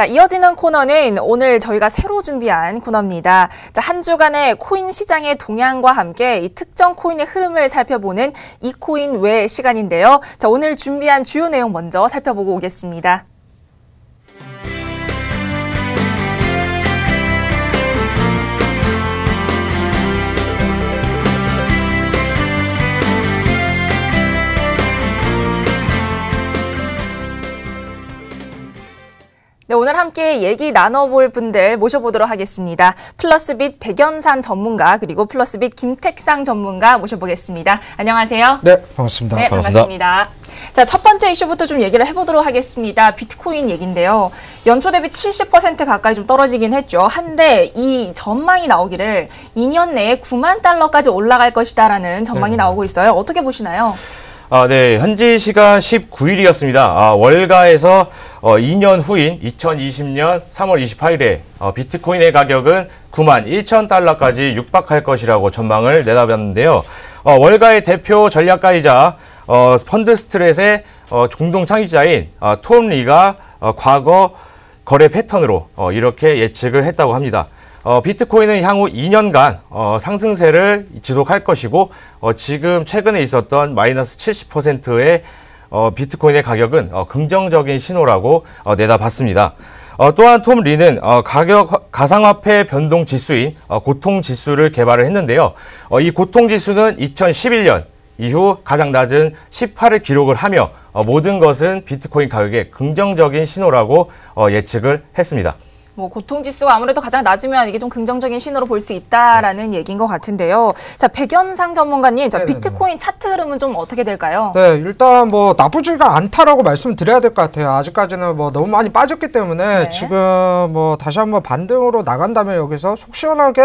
자, 이어지는 코너는 오늘 저희가 새로 준비한 코너입니다. 자, 한 주간의 코인 시장의 동향과 함께 이 특정 코인의 흐름을 살펴보는 이코인 외 시간인데요. 자, 오늘 준비한 주요 내용 먼저 살펴보고 오겠습니다. 네, 오늘 함께 얘기 나눠볼 분들 모셔보도록 하겠습니다. 플러스빗 백연산 전문가 그리고 플러스빗 김택상 전문가 모셔보겠습니다. 안녕하세요. 네, 반갑습니다. 네, 반갑습니다. 자, 첫 번째 이슈부터 좀 얘기를 해보도록 하겠습니다. 비트코인 얘기인데요. 연초 대비 70% 가까이 좀 떨어지긴 했죠. 한데 이 전망이 나오기를 2년 내에 9만 달러까지 올라갈 것이다라는 전망이 나오고 있어요. 어떻게 보시나요? 네. 현지 시간 19일이었습니다. 월가에서 2년 후인 2020년 3월 28일에 비트코인의 가격은 9만 1천 달러까지 육박할 것이라고 전망을 내다봤는데요. 월가의 대표 전략가이자 펀드스트렛의 공동 창립자인 톰 리가 과거 거래 패턴으로 이렇게 예측을 했다고 합니다. 비트코인은 향후 2년간 상승세를 지속할 것이고 지금 최근에 있었던 마이너스 70%의 비트코인의 가격은 긍정적인 신호라고 내다봤습니다. 또한 톰 리는 가상화폐 변동 지수인 고통 지수를 개발을 했는데요. 이 고통 지수는 2011년 이후 가장 낮은 18을 기록을 하며 모든 것은 비트코인 가격의 긍정적인 신호라고 예측을 했습니다. 뭐 고통지수가 아무래도 가장 낮으면 이게 좀 긍정적인 신호로 볼 수 있다라는 얘기인 것 같은데요. 자, 백연상 전문가님, 자, 비트코인 차트 흐름은 좀 어떻게 될까요? 네, 일단 뭐 나쁘지가 않다라고 말씀드려야 될 것 같아요. 아직까지는 뭐 너무 많이 빠졌기 때문에 지금 뭐 다시 한번 반등으로 나간다면 여기서 속 시원하게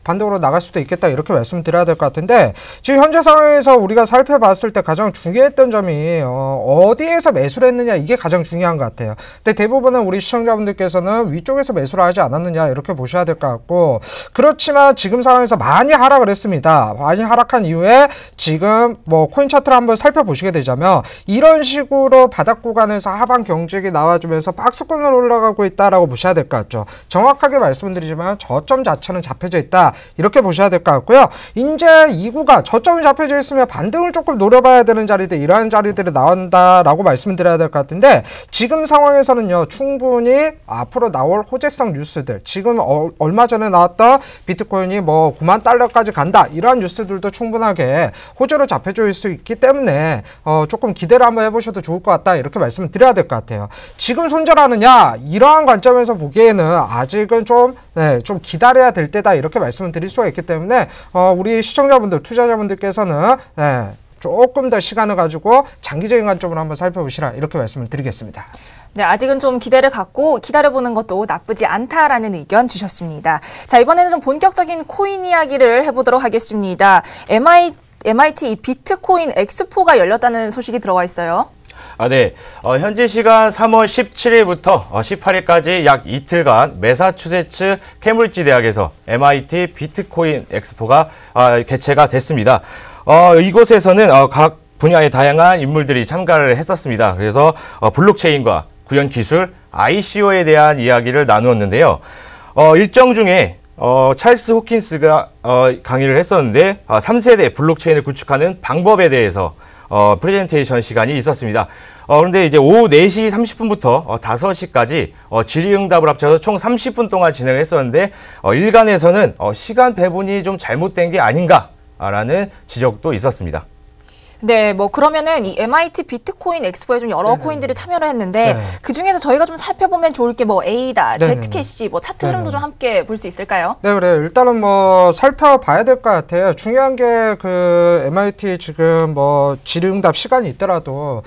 반등으로 나갈 수도 있겠다 이렇게 말씀드려야 될 것 같은데 지금 현재 상황에서 우리가 살펴봤을 때 가장 중요했던 점이 어디에서 매수를 했느냐 이게 가장 중요한 것 같아요. 근데 대부분은 우리 시청자분들께서는 위쪽에서 매수를 하지 않았느냐 이렇게 보셔야 될 것 같고 그렇지만 지금 상황에서 많이 하락을 했습니다. 많이 하락한 이후에 지금 뭐 코인 차트를 한번 살펴보시게 되자면 이런 식으로 바닥 구간에서 하방 경직이 나와주면서 박스권으로 올라가고 있다라고 보셔야 될 것 같죠. 정확하게 말씀드리지만 저점 자체는 잡혀져 있다 이렇게 보셔야 될 것 같고요. 이제 이 구간 저점이 잡혀져 있으면 반등을 조금 노려봐야 되는 자리들 이러한 자리들이 나온다라고 말씀드려야 될 것 같은데 지금 상황에서는요 충분히 앞으로 나올 호재성 뉴스들 지금 얼마 전에 나왔던 비트코인이 뭐 9만 달러까지 간다 이러한 뉴스들도 충분하게 호재로 잡혀져 있을 수 있기 때문에 조금 기대를 한번 해보셔도 좋을 것 같다 이렇게 말씀을 드려야 될 것 같아요. 지금 손절하느냐 이러한 관점에서 보기에는 아직은 좀 기다려야 될 때다 이렇게 말씀을 드릴 수가 있기 때문에 우리 시청자분들 투자자분들께서는 조금 더 시간을 가지고 장기적인 관점으로 한번 살펴보시라 이렇게 말씀을 드리겠습니다. 네, 아직은 좀 기대를 갖고 기다려보는 것도 나쁘지 않다라는 의견 주셨습니다. 자, 이번에는 좀 본격적인 코인 이야기를 해보도록 하겠습니다. MIT 비트코인 엑스포가 열렸다는 소식이 들어와 있어요. 네. 현지 시간 3월 17일부터 18일까지 약 이틀간 매사추세츠 케임브리지 대학에서 MIT 비트코인 엑스포가 개최가 됐습니다. 이곳에서는 각 분야의 다양한 인물들이 참가를 했었습니다. 그래서 블록체인과 구현 기술, ICO에 대한 이야기를 나누었는데요. 일정 중에 찰스 호킨스가 강의를 했었는데 3세대 블록체인을 구축하는 방법에 대해서 프레젠테이션 시간이 있었습니다. 그런데 이제 오후 4시 30분부터 5시까지 질의응답을 합쳐서 총 30분 동안 진행을 했었는데 일간에서는 시간 배분이 좀 잘못된 게 아닌가라는 지적도 있었습니다. 네, 뭐 그러면은 이 MIT 비트코인 엑스포에 좀 여러 코인들이 참여를 했는데 그 중에서 저희가 좀 살펴보면 좋을 게 뭐 에이다, 제트캐시, 뭐 차트 흐름도 좀 함께 볼 수 있을까요? 네, 그래요. 일단은 뭐 살펴봐야 될 것 같아요. 중요한 게 그 MIT 지금 뭐 질의응답 시간이 있더라도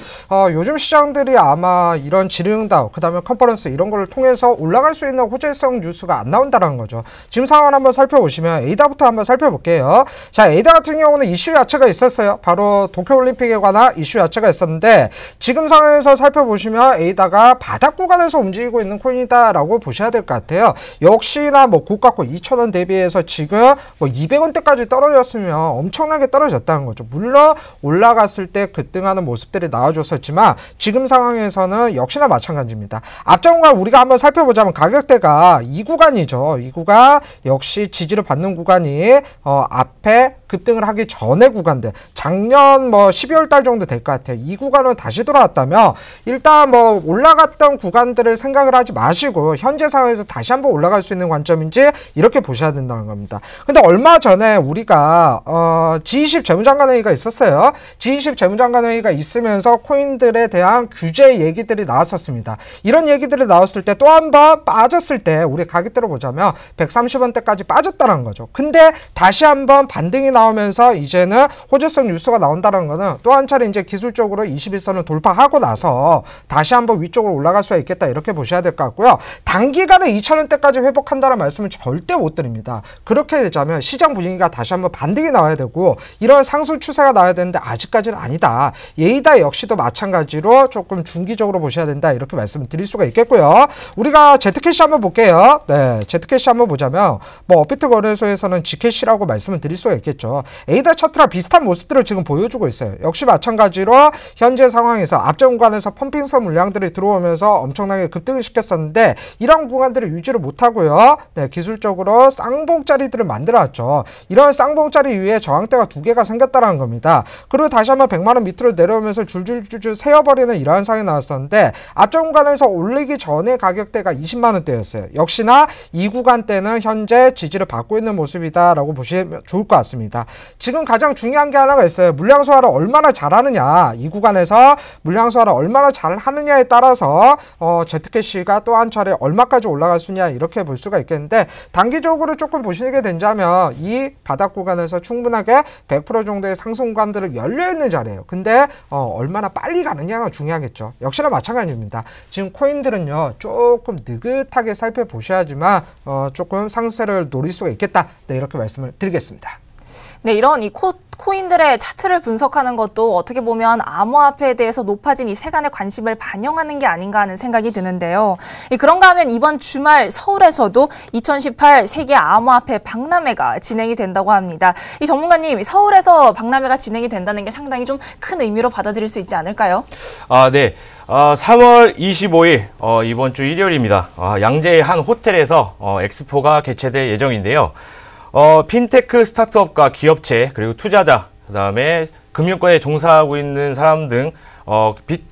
요즘 시장들이 아마 이런 질의응답, 그다음에 컨퍼런스 이런 거를 통해서 올라갈 수 있는 호재성 뉴스가 안 나온다는 거죠. 지금 상황을 한번 살펴보시면 에이다부터 한번 살펴볼게요. 자, 에이다 같은 경우는 이슈 자체가 있었어요. 바로 도쿄올림픽에 관한 이슈 자체가 있었는데 지금 상황에서 살펴보시면 에이다가 바닥 구간에서 움직이고 있는 코인이다라고 보셔야 될 것 같아요. 역시나 뭐 고가 코인 2,000원 대비해서 지금 뭐 200원대까지 떨어졌으면 엄청나게 떨어졌다는 거죠. 물론 올라갔을 때 급등하는 모습들이 나와줬었지만 지금 상황에서는 역시나 마찬가지입니다. 앞전과 우리가 한번 살펴보자면 가격대가 이 구간이죠. 이 구간 역시 지지를 받는 구간이 앞에 급등을 하기 전에 구간들 작년 뭐 12월 달 정도 될 것 같아요. 이 구간은 다시 돌아왔다면 일단 뭐 올라갔던 구간들을 생각을 하지 마시고 현재 상황에서 다시 한번 올라갈 수 있는 관점인지 이렇게 보셔야 된다는 겁니다. 근데 얼마 전에 우리가 G20 재무장관회의가 있었어요. G20 재무장관회의가 있으면서 코인들에 대한 규제 얘기들이 나왔었습니다. 이런 얘기들이 나왔을 때 또 한 번 빠졌을 때 우리 가격대로 보자면 130원대까지 빠졌다는 거죠. 근데 다시 한번 반등이 나오면서 이제는 호재성 뉴스가 나온다는 거는 또 한 차례 이제 기술적으로 21선을 돌파하고 나서 다시 한번 위쪽으로 올라갈 수가 있겠다 이렇게 보셔야 될 것 같고요. 단기간에 2,000원대까지 회복한다는 말씀은 절대 못 드립니다. 그렇게 되자면 시장 분위기가 다시 한번 반등이 나와야 되고 이런 상승 추세가 나와야 되는데 아직까지는 아니다. 에이다 역시도 마찬가지로 조금 중기적으로 보셔야 된다 이렇게 말씀을 드릴 수가 있겠고요. 우리가 Z캐시 한번 볼게요. 네, Z캐시 한번 보자면 뭐 업비트 거래소에서는 G캐시라고 말씀을 드릴 수가 있겠죠. 에이다 차트랑 비슷한 모습들을 지금 보여주고 있어요. 역시 마찬가지로 현재 상황에서 앞전 구간에서 펌핑성 물량들이 들어오면서 엄청나게 급등을 시켰었는데 이런 구간들을 유지를 못하고요. 네, 기술적으로 쌍봉짜리들을 만들어왔죠. 이런 쌍봉짜리 위에 저항대가 두 개가 생겼다는 겁니다. 그리고 다시 한번 100만원 밑으로 내려오면서 줄줄줄줄 세어버리는 이러한 상황이 나왔었는데 앞전 구간에서 올리기 전에 가격대가 20만원대였어요. 역시나 이 구간대는 현재 지지를 받고 있는 모습이다라고 보시면 좋을 것 같습니다. 지금 가장 중요한 게 하나가 있어요. 물량 소화를 얼마나 잘하느냐, 이 구간에서 물량 소화를 얼마나 잘하느냐에 따라서 Z캐시가 또 한 차례 얼마까지 올라갈 수 있냐 이렇게 볼 수가 있겠는데 단기적으로 조금 보시게 된다면 이 바닥 구간에서 충분하게 100% 정도의 상승 구간들을 열려있는 자리예요. 근데 얼마나 빨리 가느냐가 중요하겠죠. 역시나 마찬가지입니다. 지금 코인들은요 조금 느긋하게 살펴보셔야지만 조금 상세를 노릴 수가 있겠다. 네, 이렇게 말씀을 드리겠습니다. 네, 이런 이 코인들의 차트를 분석하는 것도 어떻게 보면 암호화폐에 대해서 높아진 이 세간의 관심을 반영하는 게 아닌가 하는 생각이 드는데요. 그런가 하면 이번 주말 서울에서도 2018 세계 암호화폐 박람회가 진행이 된다고 합니다. 이 전문가님, 서울에서 박람회가 진행이 된다는 게 상당히 좀 큰 의미로 받아들일 수 있지 않을까요? 네. 3월 25일 이번 주 일요일입니다. 양재의 한 호텔에서 엑스포가 개최될 예정인데요. 핀테크 스타트업과 기업체 그리고 투자자 그다음에 금융권에 종사하고 있는 사람 등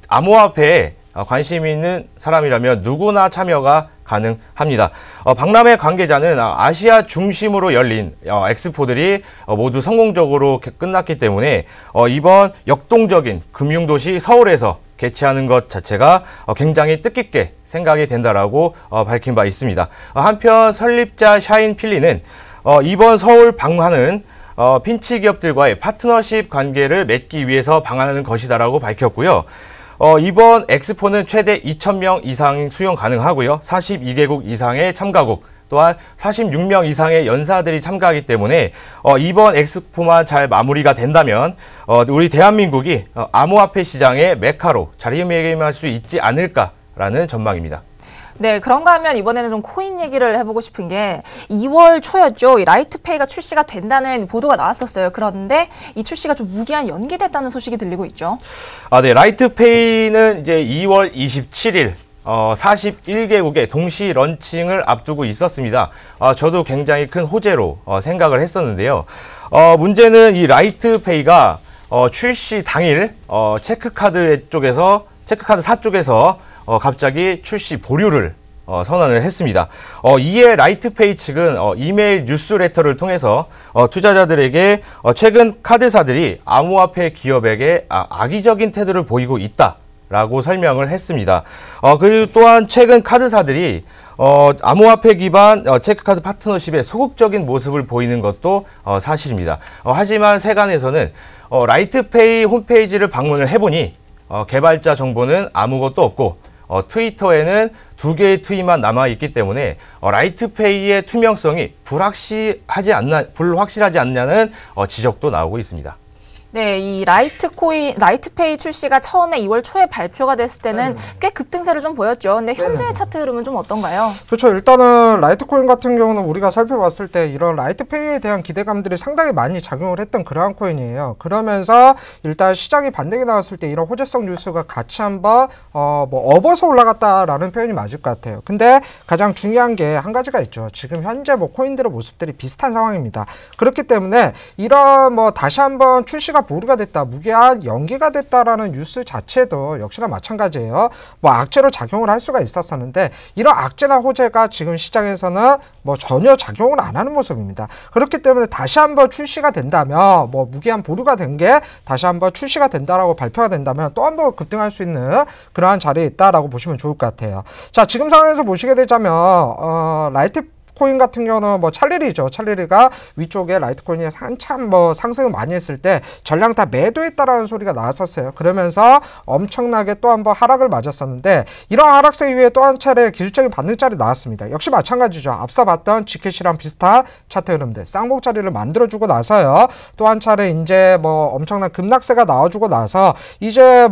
암호화폐에 관심이 있는 사람이라면 누구나 참여가 가능합니다. 박람회 관계자는 아시아 중심으로 열린 엑스포들이 모두 성공적으로 끝났기 때문에 이번 역동적인 금융도시 서울에서 개최하는 것 자체가 굉장히 뜻깊게 생각이 된다라고 밝힌 바 있습니다. 한편 설립자 샤인필리는 이번 서울 방문은 핀치 기업들과의 파트너십 관계를 맺기 위해서 방한하는 것이다라고 밝혔고요. 이번 엑스포는 최대 2,000명 이상 수용 가능하고요. 42개국 이상의 참가국 또한 46명 이상의 연사들이 참가하기 때문에 이번 엑스포만 잘 마무리가 된다면 우리 대한민국이 암호화폐 시장의 메카로 자리매김할 수 있지 않을까라는 전망입니다. 네, 그런가 하면 이번에는 좀 코인 얘기를 해보고 싶은 게 2월 초였죠. 이 라이트페이가 출시가 된다는 보도가 나왔었어요. 그런데 이 출시가 좀 무기한 연기됐다는 소식이 들리고 있죠. 네, 라이트페이는 이제 2월 27일 41개국의 동시 런칭을 앞두고 있었습니다. 저도 굉장히 큰 호재로 생각을 했었는데요. 문제는 이 라이트페이가 출시 당일 체크카드사 쪽에서 갑자기 출시 보류를 선언을 했습니다. 이에 라이트페이 측은 이메일 뉴스레터를 통해서 투자자들에게 최근 카드사들이 암호화폐 기업에게 악의적인 태도를 보이고 있다라고 설명을 했습니다. 그리고 또한 최근 카드사들이 암호화폐 기반 체크카드 파트너십에 소극적인 모습을 보이는 것도 사실입니다. 하지만 세간에서는 라이트페이 홈페이지를 방문을 해보니 개발자 정보는 아무것도 없고 트위터에는 2개의 트윗만 남아있기 때문에 라이트페이의 투명성이 불확실하지 않냐는 지적도 나오고 있습니다. 네, 이 라이트페이 출시가 처음에 2월 초에 발표가 됐을 때는 꽤 급등세를 좀 보였죠. 근데 현재의 차트 흐름은 좀 어떤가요? 그렇죠. 일단은 라이트코인 같은 경우는 우리가 살펴봤을 때 이런 라이트페이에 대한 기대감들이 상당히 많이 작용을 했던 그러한 코인이에요. 그러면서 일단 시장이 반등이 나왔을 때 이런 호재성 뉴스가 같이 한번 업어서 올라갔다라는 표현이 맞을 것 같아요. 근데 가장 중요한 게 한 가지가 있죠. 지금 현재 코인들의 모습들이 비슷한 상황입니다. 그렇기 때문에 이런 다시 한번 출시가 보류가 됐다, 무기한 연기가 됐다라는 뉴스 자체도 역시나 마찬가지예요. 악재로 작용을 할 수가 있었었는데 이런 악재나 호재가 지금 시장에서는 전혀 작용을 안 하는 모습입니다. 그렇기 때문에 다시 한번 출시가 된다면 무기한 보류가 된 게 다시 한번 출시가 된다라고 발표가 된다면 또 한번 급등할 수 있는 그러한 자리에 있다라고 보시면 좋을 것 같아요. 자, 지금 상황에서 보시게 되자면 라이트코인 같은 경우는 찰리리죠. 찰리리가 위쪽에 라이트코인이 한참 상승을 많이 했을 때 전량 다 매도했다라는 소리가 나왔었어요. 그러면서 엄청나게 또 한 번 하락을 맞았었는데 이런 하락세 이후에 또 한 차례 기술적인 반등자리 나왔습니다. 역시 마찬가지죠. 앞서 봤던 지켓이랑 비슷한 차트 흐름들 쌍봉자리를 만들어주고 나서요. 또 한 차례 이제 엄청난 급락세가 나와주고 나서 이제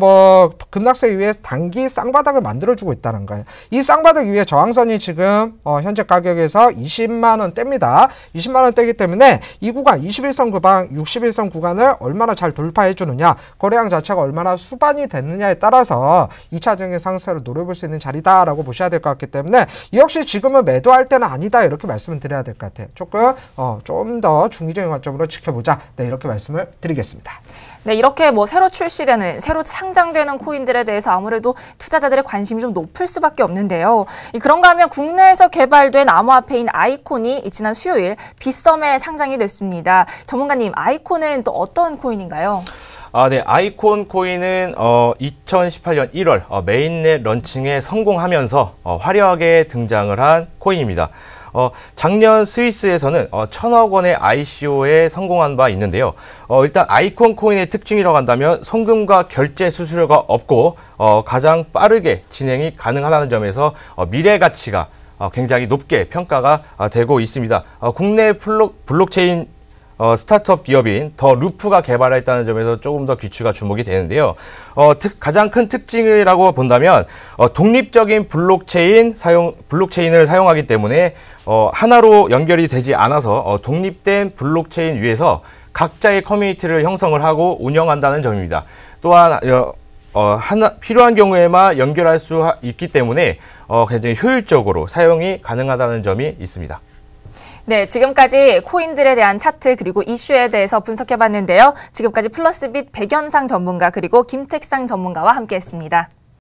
급락세 이후에 단기 쌍바닥을 만들어주고 있다는 거예요. 이 쌍바닥 이후에 저항선이 지금 현재 가격에서 20만 원대입니다. 20만 원대이기 때문에 이 구간 21선 구간, 61선 구간을 얼마나 잘 돌파해 주느냐, 거래량 자체가 얼마나 수반이 됐느냐에 따라서 2차적인 상승을 노려볼 수 있는 자리다라고 보셔야 될 것 같기 때문에 역시 지금은 매도할 때는 아니다 이렇게 말씀을 드려야 될 것 같아요. 조금 좀 더 중기적인 관점으로 지켜보자. 네, 이렇게 말씀을 드리겠습니다. 네, 이렇게 새로 출시되는, 새로 상장되는 코인들에 대해서 아무래도 투자자들의 관심이 좀 높을 수밖에 없는데요. 그런가 하면 국내에서 개발된 암호화폐인 아이콘이 지난 수요일 빗썸에 상장이 됐습니다. 전문가님, 아이콘은 또 어떤 코인인가요? 네, 아이콘 코인은 2018년 1월 메인넷 런칭에 성공하면서 화려하게 등장을 한 코인입니다. 작년 스위스에서는 1,000억 원의 ICO에 성공한 바 있는데요. 일단 아이콘 코인의 특징이라고 한다면 송금과 결제 수수료가 없고 가장 빠르게 진행이 가능하다는 점에서 미래 가치가 굉장히 높게 평가가 되고 있습니다. 국내 블록체인 스타트업 기업인 더 루프가 개발했다는 점에서 조금 더 귀추가 주목이 되는데요. 가장 큰 특징이라고 본다면 독립적인 블록체인을 사용하기 때문에 하나로 연결이 되지 않아서 독립된 블록체인 위에서 각자의 커뮤니티를 형성을 하고 운영한다는 점입니다. 또한 필요한 경우에만 연결할 수 있기 때문에 굉장히 효율적으로 사용이 가능하다는 점이 있습니다. 네, 지금까지 코인들에 대한 차트 그리고 이슈에 대해서 분석해봤는데요. 지금까지 플러스빛 백연상 전문가 그리고 김택상 전문가와 함께했습니다.